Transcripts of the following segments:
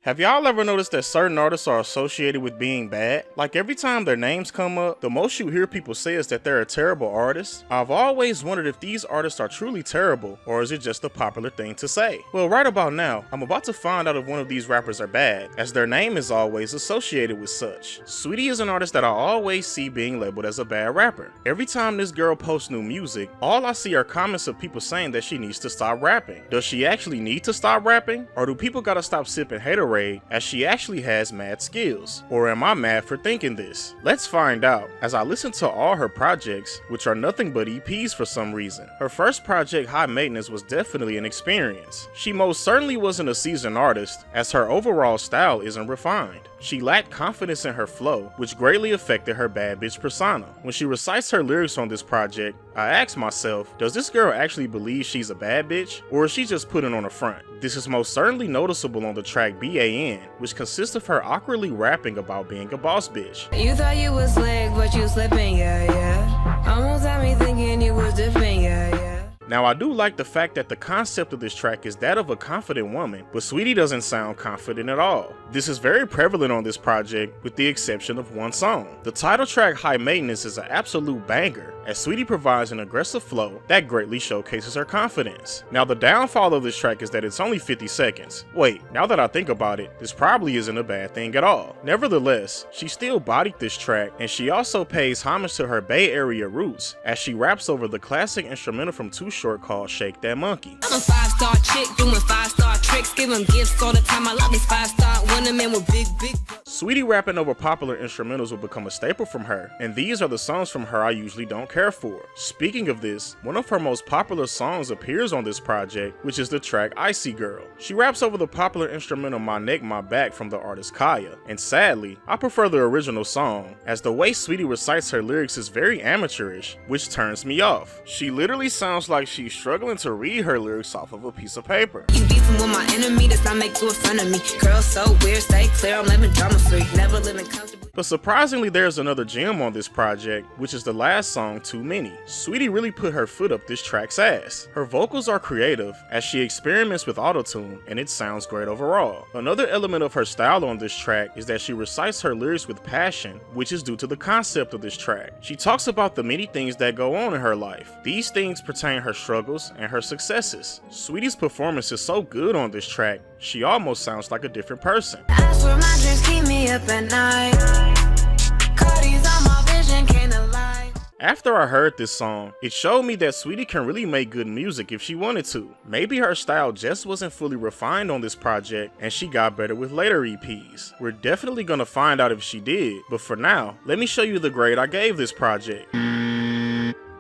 Have y'all ever noticed that certain artists are associated with being bad? Like every time their names come up, the most you hear people say is that they're a terrible artist. I've always wondered if these artists are truly terrible, or is it just a popular thing to say? Well, right about now, I'm about to find out if one of these rappers are bad, as their name is always associated with such. Saweetie is an artist that I always see being labeled as a bad rapper. Every time this girl posts new music, all I see are comments of people saying that she needs to stop rapping. Does she actually need to stop rapping? Or do people gotta stop sipping haterade as she actually has mad skills? Or am I mad for thinking this? Let's find out as I listen to all her projects, which are nothing but EPs for some reason. Her first project, High Maintenance, was definitely an experience. She most certainly wasn't a seasoned artist, as her overall style isn't refined. She lacked confidence in her flow, which greatly affected her bad bitch persona. When she recites her lyrics on this project, I ask myself, does this girl actually believe she's a bad bitch, or is she just putting on a front? This is most certainly noticeable on the track BAN, which consists of her awkwardly rapping about being a boss bitch. You thought you was slick, but you slipping, yeah. Almost had me thinking you was different, yeah. Now, I do like the fact that the concept of this track is that of a confident woman, but Saweetie doesn't sound confident at all. This is very prevalent on this project, with the exception of one song. The title track, High Maintenance, is an absolute banger, as Saweetie provides an aggressive flow that greatly showcases her confidence. Now, the downfall of this track is that it's only 50 seconds. Wait, now that I think about it, this probably isn't a bad thing at all. Nevertheless, she still bodied this track, and she also pays homage to her Bay Area roots, as she raps over the classic instrumental from Too Short called Shake That Monkey. I'm a 5-star chick doing 5-star tricks, giving gifts all the time. I love these 5-star women with big. Saweetie rapping over popular instrumentals will become a staple from her, and these are the songs from her I usually don't care for. Speaking of this, one of her most popular songs appears on this project, which is the track Icy Girl. She raps over the popular instrumental My Neck, My Back from the artist Kaya, and sadly, I prefer the original song, as the way Saweetie recites her lyrics is very amateurish, which turns me off. She literally sounds like she's struggling to read her lyrics off of a piece of paper. You beefing with my enemy, does not make you a friend of me. Girl, so weird, stay clear, I'm living drama free, never living comfortable. But surprisingly, there's another gem on this project, which is the last song, Too Many. Saweetie really put her foot up this track's ass. Her vocals are creative, as she experiments with autotune, and it sounds great overall. Another element of her style on this track is that she recites her lyrics with passion, which is due to the concept of this track. She talks about the many things that go on in her life. These things pertain her struggles and her successes. Saweetie's performance is so good on this track, she almost sounds like a different person. I swear my dreams keep me up at night. Cardi's on my vision, can't lie. After I heard this song, it showed me that Saweetie can really make good music if she wanted to. Maybe her style just wasn't fully refined on this project and she got better with later EPs. We're definitely gonna find out if she did, but for now, let me show you the grade I gave this project.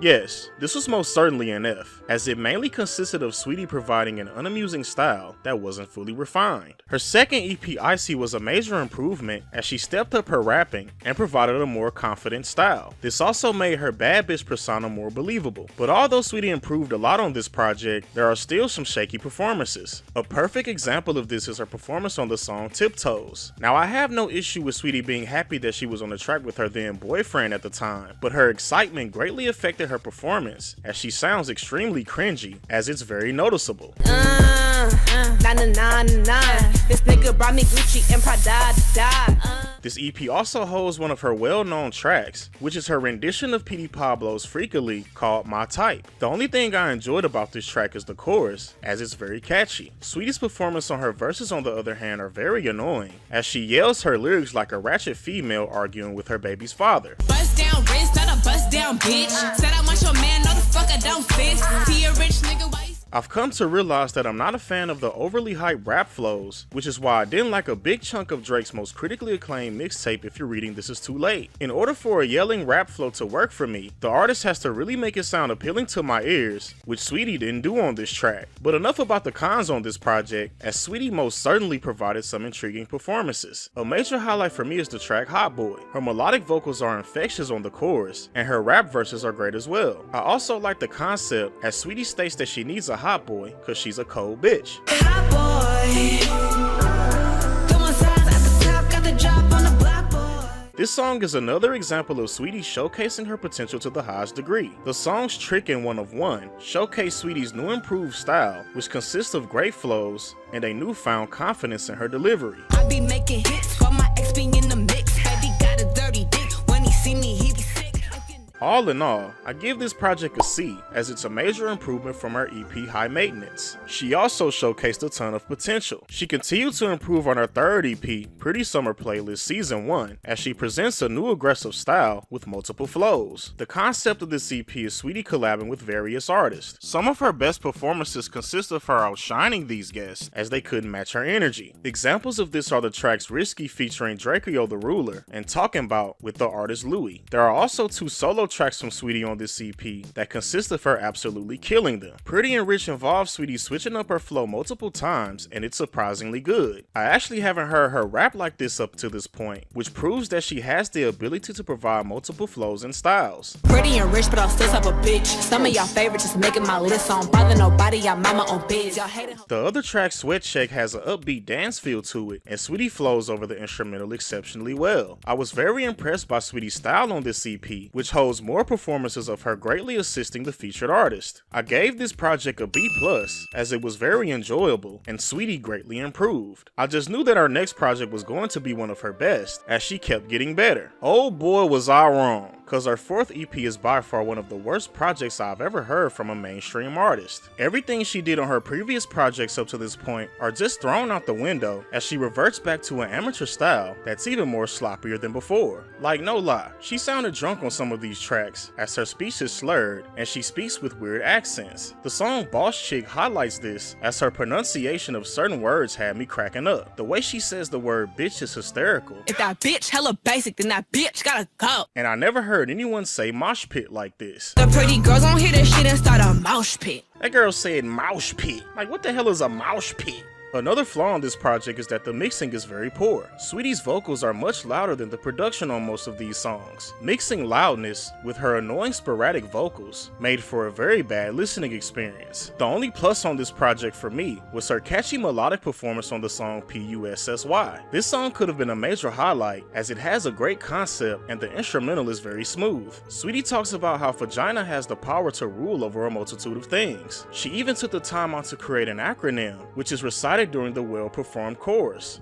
Yes, this was most certainly an F, as it mainly consisted of Saweetie providing an unamusing style that wasn't fully refined. Her second EP, Icy, was a major improvement as she stepped up her rapping and provided a more confident style. This also made her bad bitch persona more believable. But although Saweetie improved a lot on this project, there are still some shaky performances. A perfect example of this is her performance on the song Tiptoes. Now, I have no issue with Saweetie being happy that she was on the track with her then boyfriend at the time, but her excitement greatly affected her performance, as she sounds extremely cringy, as it's very noticeable. This nigga brought me Gucci and Prada. This EP also holds one of her well-known tracks, which is her rendition of P.D. Pablo's Freakily called My Type. The only thing I enjoyed about this track is the chorus, as it's very catchy. Saweetie's performance on her verses, on the other hand, are very annoying, as she yells her lyrics like a ratchet female arguing with her baby's father. Bust down wrist, not a bust down bitch. Said I want your man, no the fuck I don't fit. See a rich nigga, why you I've come to realize that I'm not a fan of the overly hyped rap flows, which is why I didn't like a big chunk of Drake's most critically acclaimed mixtape, If You're Reading This Is Too Late. In order for a yelling rap flow to work for me, the artist has to really make it sound appealing to my ears, which Saweetie didn't do on this track. But enough about the cons on this project, as Saweetie most certainly provided some intriguing performances. A major highlight for me is the track Hot Boy. Her melodic vocals are infectious on the chorus, and her rap verses are great as well. I also like the concept, as Saweetie states that she needs a hot boy because she's a cold bitch. hot boy? Come on, size at the top, got the drop on the block, boy. This song is another example of Saweetie showcasing her potential to the highest degree. The song's Trick and One of One showcase Saweetie's new improved style, which consists of great flows and a newfound confidence in her delivery. I be making hits for my ex being in the mix. Baby got a dirty dick. When he see me, he be sick. All in all, I give this project a C, as it's a major improvement from her EP High Maintenance. She also showcased a ton of potential. She continued to improve on her third EP, Pretty Summer Playlist Season 1, as she presents a new aggressive style with multiple flows. The concept of this EP is Saweetie collabing with various artists. Some of her best performances consist of her outshining these guests, as they couldn't match her energy. Examples of this are the tracks Risky featuring Draco the Ruler and Talking About with the artist Louis. There are also 2 solo tracks from Saweetie on this EP that consist of her absolutely killing them. Pretty and Rich involves Saweetie switching up her flow multiple times, and it's surprisingly good. I actually haven't heard her rap like this up to this point, which proves that she has the ability to provide multiple flows and styles. Pretty and rich, but I'll still type a bitch. Some of y'all favorites just making my list. I don't bother nobody, y'all mama on biz. Y'all hate it. The other track, Sweat Check, has an upbeat dance feel to it, and Saweetie flows over the instrumental exceptionally well. I was very impressed by Saweetie's style on this EP, which holds more performances of her greatly assisting the featured artist. I gave this project a B+, as it was very enjoyable, and Saweetie greatly improved. I just knew that our next project was going to be one of her best, as she kept getting better. Oh boy was I wrong, cause her 4th EP is by far one of the worst projects I've ever heard from a mainstream artist. Everything she did on her previous projects up to this point are just thrown out the window, as she reverts back to an amateur style that's even more sloppier than before. Like, no lie, she sounded drunk on some of these tracks, as her speech is slurred and she speaks with weird accents. The song Boss Chick highlights this, as her pronunciation of certain words had me cracking up. The way she says the word bitch is hysterical. If that bitch hella basic, then that bitch gotta go. And I never heard anyone say mosh pit like this. The pretty girls gon' hear this shit and start a mosh pit. That girl said mosh pit. Like, what the hell is a mosh pit? Another flaw on this project is that the mixing is very poor. Saweetie's vocals are much louder than the production on most of these songs. Mixing loudness with her annoying sporadic vocals made for a very bad listening experience. The only plus on this project for me was her catchy melodic performance on the song Pussy. This song could have been a major highlight, as it has a great concept and the instrumental is very smooth. Saweetie talks about how vagina has the power to rule over a multitude of things. She even took the time out to create an acronym, which is recited during the well-performed chorus.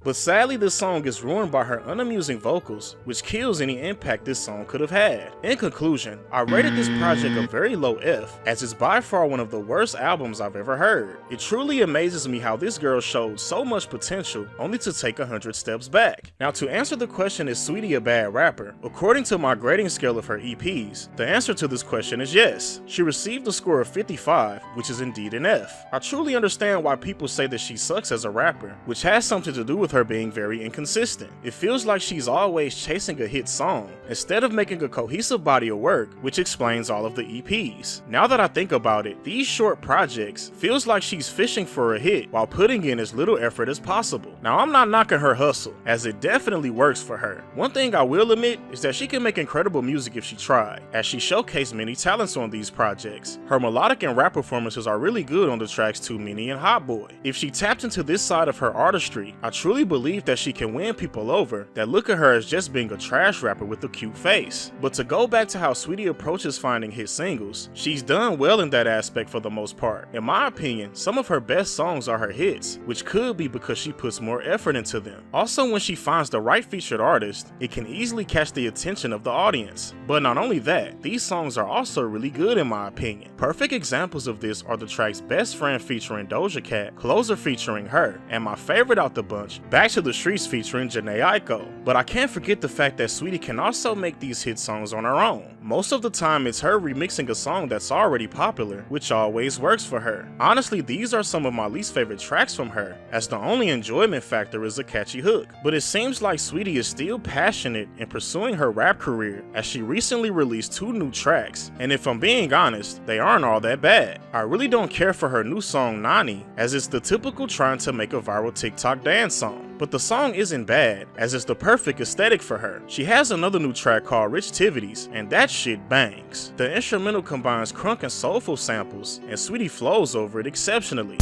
But sadly, this song is ruined by her unamusing vocals, which kills any impact this song could have had. In conclusion, I rated this project a very low F, as it's by far one of the worst albums I've ever heard. It truly amazes me how this girl showed so much potential only to take 100 steps back. Now, to answer the question, is Saweetie a bad rapper? According to my grading scale of her EPs, the answer to this question is yes. She received a score of 55, which is indeed an F. I truly understand why people say that she sucks as a rapper, which has something to do with her being very inconsistent. It feels like she's always chasing a hit song, instead of making a cohesive body of work, which explains all of the EPs. Now that I think about it, these short projects feels like she's fishing for a hit while putting in as little effort as possible. Now, I'm not knocking her hustle, as it definitely works for her. One thing I will admit is that she can make incredible music if she tried, as she showcased many talents on these projects. Her melodic and rap performances are really good on the tracks Too Many and Hot Boy. If she tapped into this side of her artistry, I truly believe that she can win people over that look at her as just being a trash rapper with a cute face. But to go back to how Saweetie approaches finding hit singles, she's done well in that aspect for the most part. In my opinion, some of her best songs are her hits, which could be because she puts more effort into them. Also, when she finds the right featured artist, it can easily catch the attention of the audience. But not only that, these songs are also really good in my opinion. Perfect examples of this are the tracks Best Friend featuring Doja Cat, Closer featuring her, and my favorite out the bunch, Back to the Streets featuring Jhené Aiko. But I can't forget the fact that Saweetie can also make these hit songs on her own. Most of the time it's her remixing a song that's already popular, which always works for her. Honestly, these are some of my least favorite tracks from her, as the only enjoyment factor is a catchy hook. But it seems like Saweetie is still passionate in pursuing her rap career, as she recently released 2 new tracks, and if I'm being honest, they aren't all that bad. I really don't care for her new song Nani, as it's the typical trying to make a viral TikTok dance song. But the song isn't bad, as it's the perfect aesthetic for her. She has another new track called Rich Tivities, and that shit bangs. The instrumental combines crunk and soulful samples, and Saweetie flows over it exceptionally.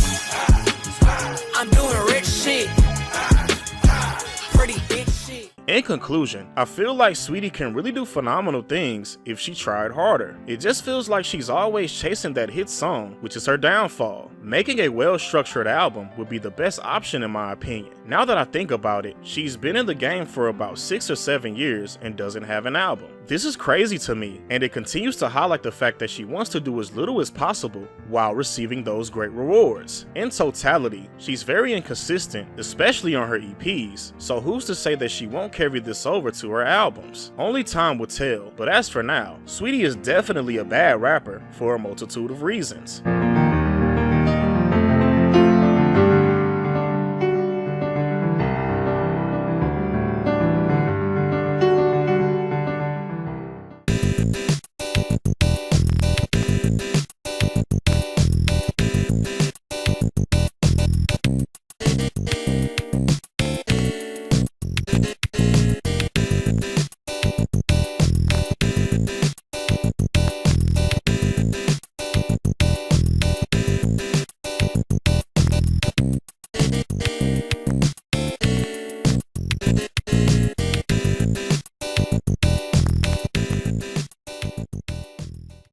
I'm doing rich shit. Pretty big shit. In conclusion, I feel like Saweetie can really do phenomenal things if she tried harder. It just feels like she's always chasing that hit song, which is her downfall. Making a well-structured album would be the best option in my opinion. Now that I think about it, she's been in the game for about 6 or 7 years and doesn't have an album. This is crazy to me, and it continues to highlight the fact that she wants to do as little as possible while receiving those great rewards. In totality, she's very inconsistent, especially on her EPs, so who's to say that she won't carry this over to her albums? Only time will tell, but as for now, Saweetie is definitely a bad rapper for a multitude of reasons.